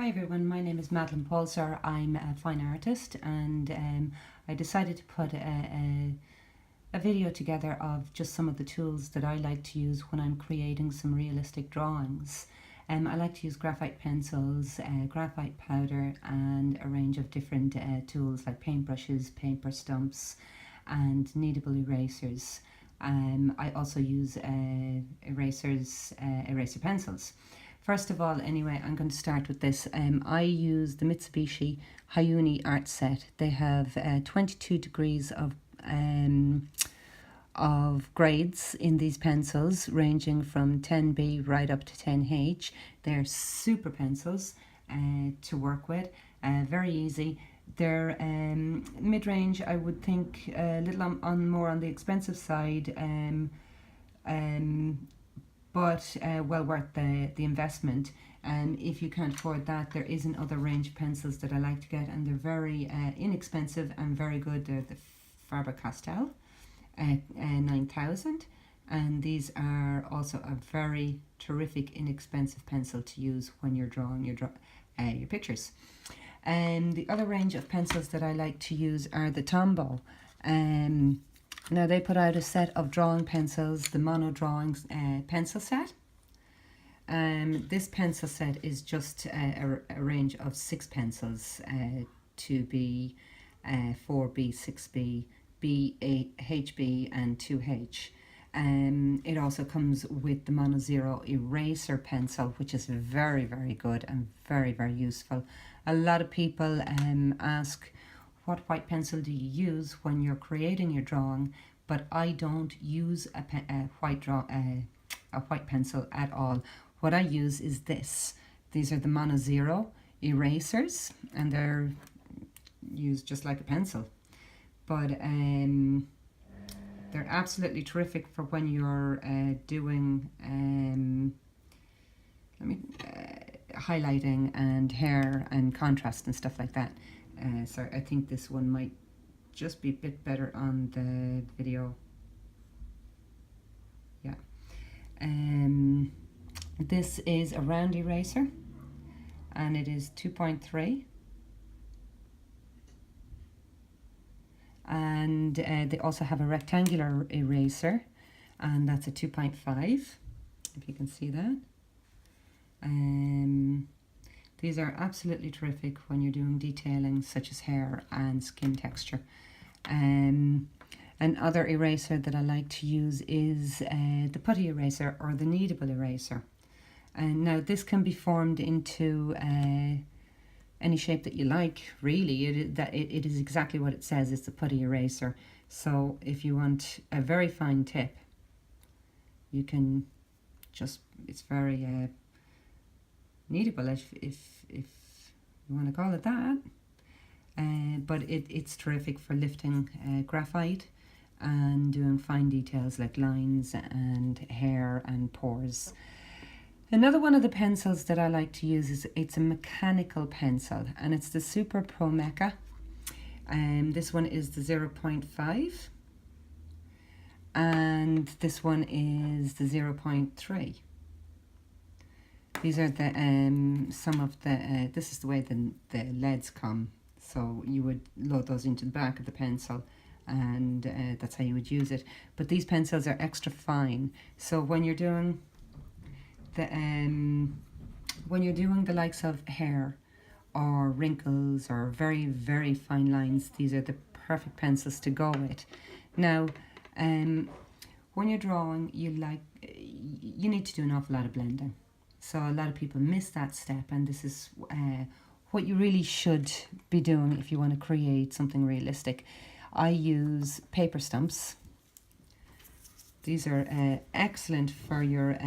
Hi everyone, my name is Madeline-Polcer. I'm a fine artist, and I decided to put a video together of just some of the tools that I like to use when I'm creating some realistic drawings. I like to use graphite pencils, graphite powder, and a range of different tools like paintbrushes, paper stumps, and kneadable erasers. I also use eraser pencils. First of all, anyway, I'm going to start with this. I use the Mitsubishi Hi-uni art set. They have 22 degrees of grades in these pencils, ranging from 10B right up to 10H. They're super pencils to work with, very easy. They're mid-range, I would think, a little more on the expensive side, but well worth the investment. If you can't afford that, there is another range of pencils that I like to get, and they're very inexpensive and very good. They're the Faber-Castell 9000, and these are also a very terrific inexpensive pencil to use when you're drawing your pictures. The other range of pencils that I like to use are the Tombow. Now they put out a set of drawing pencils, the mono drawings pencil set. This pencil set is just a range of 6 pencils, 2B, 4B, 6B, B, HB and 2H. It also comes with the Mono Zero eraser pencil, which is very, very good and very, very useful. A lot of people ask, what white pencil do you use when you're creating your drawing? But I don't use a white pencil at all. What I use is this. These are the Mono Zero erasers, and they're used just like a pencil. But they're absolutely terrific for when you're doing highlighting and hair and contrast and stuff like that. So I think this one might just be a bit better on the video. Yeah. This is a round eraser, and it is 2.3. And they also have a rectangular eraser, and that's a 2.5, if you can see that. These are absolutely terrific when you're doing detailing such as hair and skin texture. Another eraser that I like to use is the putty eraser or the kneadable eraser. And now this can be formed into any shape that you like, really. It is exactly what it says. It's a putty eraser. So if you want a very fine tip, you can just, it's very kneadable, if you want to call it that. But it's terrific for lifting graphite and doing fine details like lines and hair and pores. Another one of the pencils that I like to use is, it's a mechanical pencil, and it's the Super Pro Mecha. This one is the 0.5, and this one is the 0.3. These are the some of the this is the way the leads come. So you would load those into the back of the pencil, and that's how you would use it. But these pencils are extra fine. So when you're doing the likes of hair or wrinkles or very, very fine lines, these are the perfect pencils to go with. Now, when you're drawing, you need to do an awful lot of blending. So a lot of people miss that step, and this is what you really should be doing if you want to create something realistic. I use paper stumps. These are excellent for your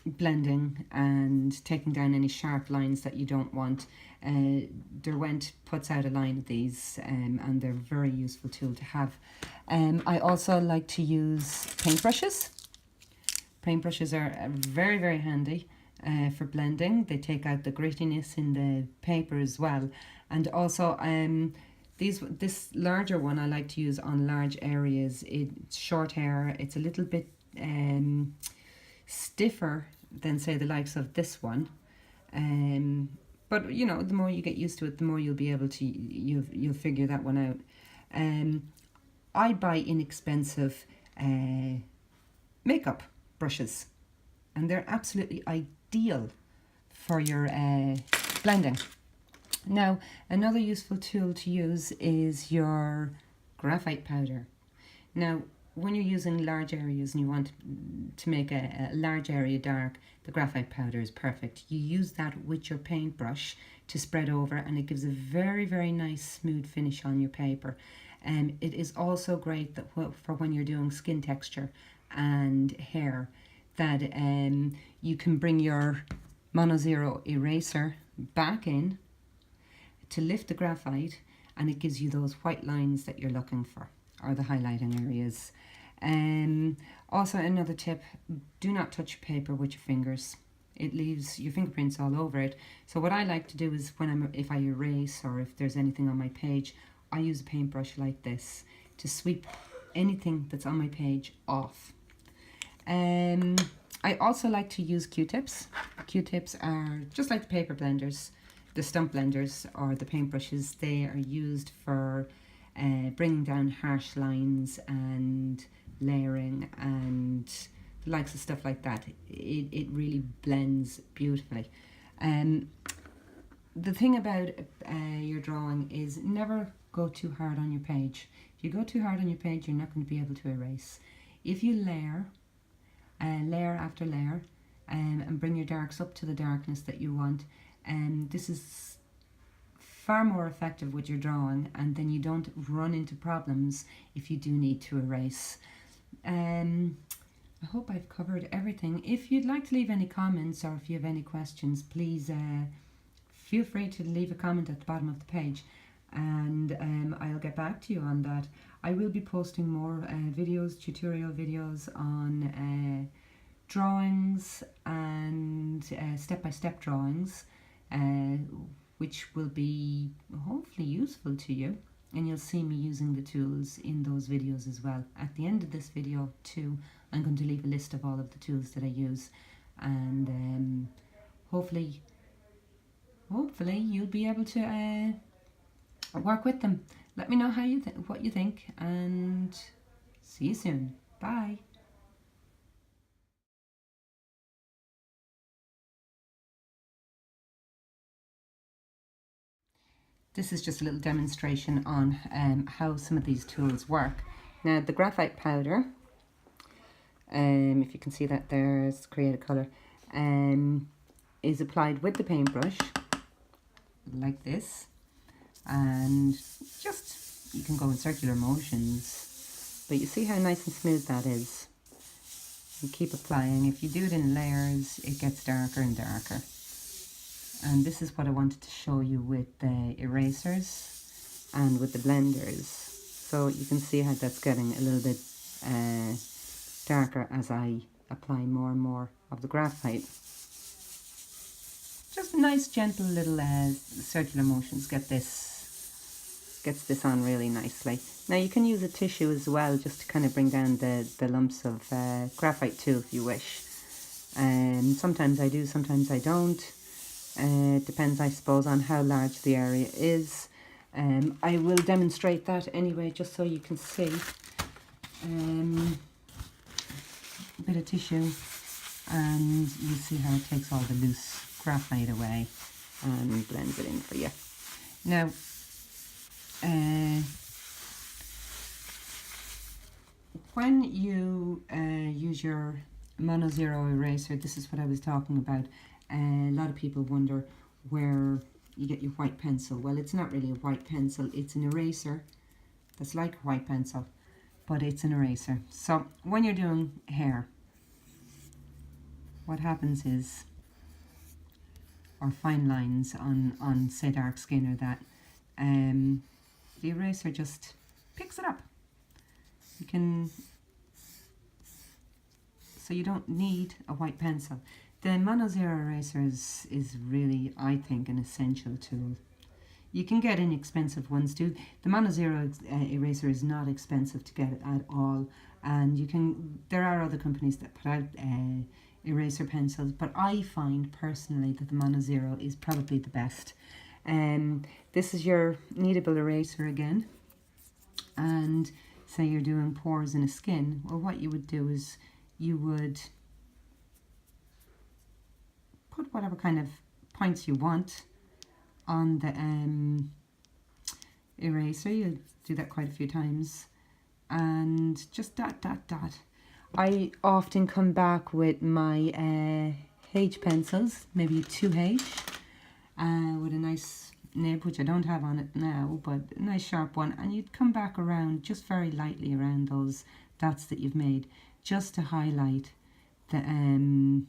blending and taking down any sharp lines that you don't want. Derwent puts out a line of these, and they're a very useful tool to have. I also like to use paintbrushes. Paintbrushes are very, very handy for blending. They take out the grittiness in the paper as well. And also this larger one I like to use on large areas. It's short hair. It's a little bit stiffer than say the likes of this one. But you know, the more you get used to it, the more you'll be able to, you'll figure that one out. I buy inexpensive makeup brushes, and they're absolutely ideal for your blending. Now, another useful tool to use is your graphite powder. Now, when you're using large areas and you want to make a large area dark, the graphite powder is perfect. You use that with your paintbrush to spread over, and it gives a very, very nice smooth finish on your paper. And it is also great that for when you're doing skin texture and hair, that you can bring your Mono Zero eraser back in to lift the graphite, and it gives you those white lines that you're looking for, or the highlighting areas. Also, another tip, do not touch your paper with your fingers. It leaves your fingerprints all over it. So what I like to do is if I erase or if there's anything on my page, I use a paintbrush like this to sweep anything that's on my page off. I also like to use Q-tips. Q-tips are just like the paper blenders, the stump blenders or the paintbrushes. They are used for bringing down harsh lines and layering and the likes of stuff like that. It really blends beautifully. The thing about your drawing is never go too hard on your page. If you go too hard on your page, you're not going to be able to erase. If you layer after layer and bring your darks up to the darkness that you want, this is far more effective with your drawing, and then you don't run into problems if you do need to erase. I hope I've covered everything. If you'd like to leave any comments or if you have any questions, please feel free to leave a comment at the bottom of the page, and I'll get back to you on that. I will be posting more videos, tutorial videos on drawings and step-by-step drawings, which will be hopefully useful to you, and you'll see me using the tools in those videos as well. At the end of this video too, I'm going to leave a list of all of the tools that I use, and hopefully you'll be able to work with them. Let me know what you think, and see you soon. Bye. This is just a little demonstration on how some of these tools work. Now, the graphite powder, if you can see that there, it's create a colour, is applied with the paintbrush like this, and just, you can go in circular motions, but you see how nice and smooth that is. You keep applying. If you do it in layers, it gets darker and darker. And this is what I wanted to show you with the erasers and with the blenders. So you can see how that's getting a little bit darker as I apply more and more of the graphite. Just nice, gentle little circular motions gets this on really nicely. Now you can use a tissue as well, just to kind of bring down the lumps of graphite too, if you wish. Sometimes I do, sometimes I don't. It depends, I suppose, on how large the area is. I will demonstrate that anyway, just so you can see. A bit of tissue, and you see how it takes all the loose graphite away and blends it in for you. Now, when you use your Mono Zero eraser, this is what I was talking about. A lot of people wonder where you get your white pencil. Well, it's not really a white pencil, it's an eraser that's like a white pencil, but it's an eraser. So when you're doing hair, what happens is, or fine lines on say dark skin or that, the eraser just picks it up. You can, so you don't need a white pencil. The Mono Zero eraser is really, I think, an essential tool. You can get inexpensive ones too. The Mono Zero eraser is not expensive to get at all, and you can. There are other companies that put out eraser pencils, but I find personally that the Mono Zero is probably the best. This is your kneadable eraser again, and say you're doing pores in a skin. Well, what you would do is you would put whatever kind of points you want on the eraser. You do that quite a few times, and just dot dot dot. I often come back with my H pencils, maybe a 2H, with a nice nib, which I don't have on it now, but a nice sharp one, and you'd come back around just very lightly around those dots that you've made, just to highlight the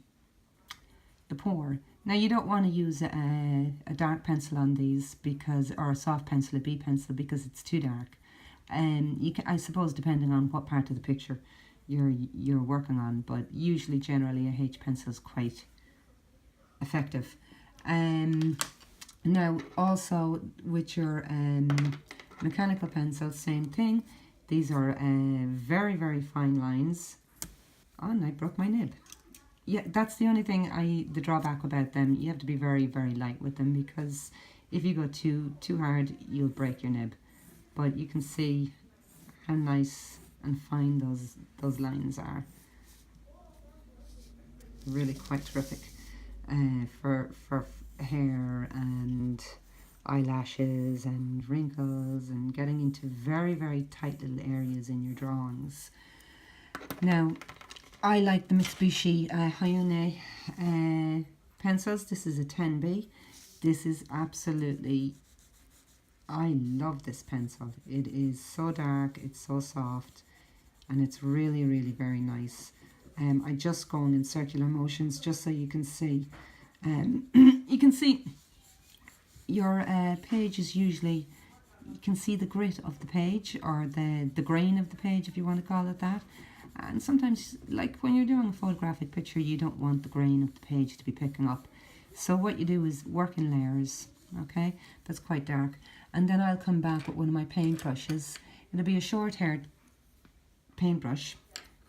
pore. Now you don't want to use a dark pencil on these, because, or a soft pencil, a B pencil, because it's too dark. You can, I suppose, depending on what part of the picture you're working on, but usually generally a H pencil is quite effective. Now also with your mechanical pencils, same thing. These are very, very fine lines. Oh, and I broke my nib. Yeah, that's the only thing the drawback about them. You have to be very, very light with them, because if you go too hard, you'll break your nib. But you can see how nice and fine those lines are. Really quite terrific for hair and eyelashes and wrinkles, and getting into very, very tight little areas in your drawings. Now, I like the Mitsubishi Hi-uni pencils. This is a 10B. This is absolutely, I love this pencil. It is so dark, it's so soft, and it's really, really very nice. I just go in circular motions just so you can see. You can see your page is usually, you can see the grit of the page, or the grain of the page, if you want to call it that. And sometimes, like when you're doing a photographic picture, you don't want the grain of the page to be picking up. So what you do is work in layers, okay? That's quite dark. And then I'll come back with one of my paintbrushes. It'll be a short-haired paintbrush,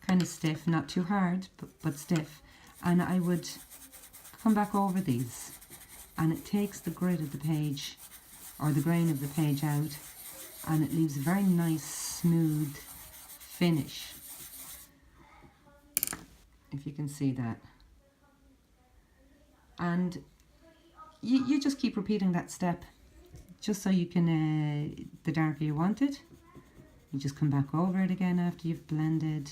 kind of stiff, not too hard, but stiff. And I would come back over these, and it takes the grit of the page, or the grain of the page out, and it leaves a very nice, smooth finish. If you can see that. And you just keep repeating that step, just so you can, the darker you want it, you just come back over it again after you've blended,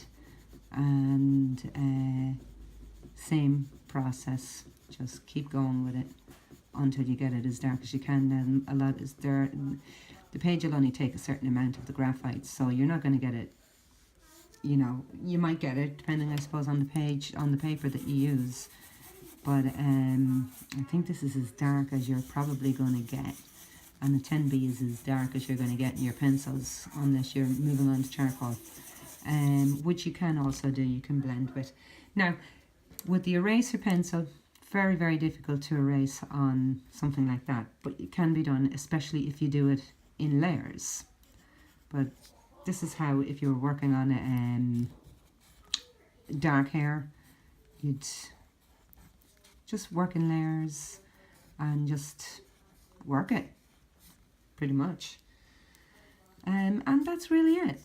and same process, just keep going with it until you get it as dark as you can. Then a lot is there, the page will only take a certain amount of the graphite, so you're not going to get it, you know, you might get it depending, I suppose, on the page, on the paper that you use. But I think this is as dark as you're probably going to get, and the 10B is as dark as you're going to get in your pencils, unless you're moving on to charcoal, which you can also do, you can blend with. Now, with the eraser pencil, very, very difficult to erase on something like that, but it can be done, especially if you do it in layers. But this is how, if you were working on dark hair, you'd just work in layers and just work it, pretty much. And that's really it.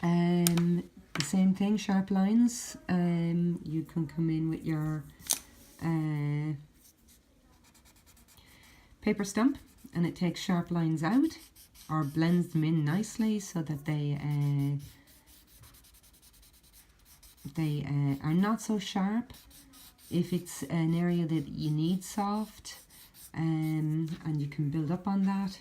The same thing, sharp lines. You can come in with your paper stump, and it takes sharp lines out, or blends them in nicely so that they are not so sharp if it's an area that you need soft, and you can build up on that.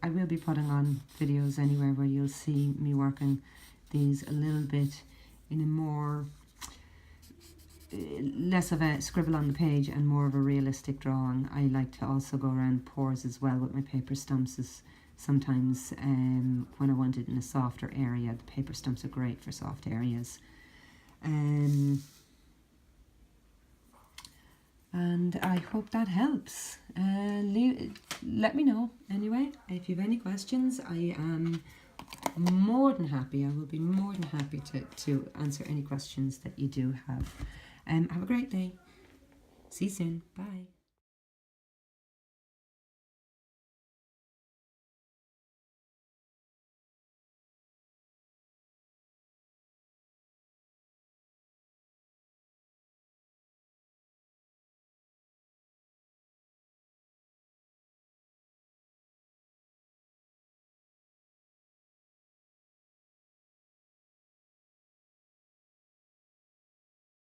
I will be putting on videos anywhere where you'll see me working these a little bit in a more, less of a scribble on the page and more of a realistic drawing. I like to also go around pores as well with my paper stumps. Sometimes when I want it in a softer area, the paper stumps are great for soft areas. And I hope that helps. Let me know anyway if you have any questions. I am more than happy. I will be more than happy to answer any questions that you do have. Have a great day. See you soon. Bye.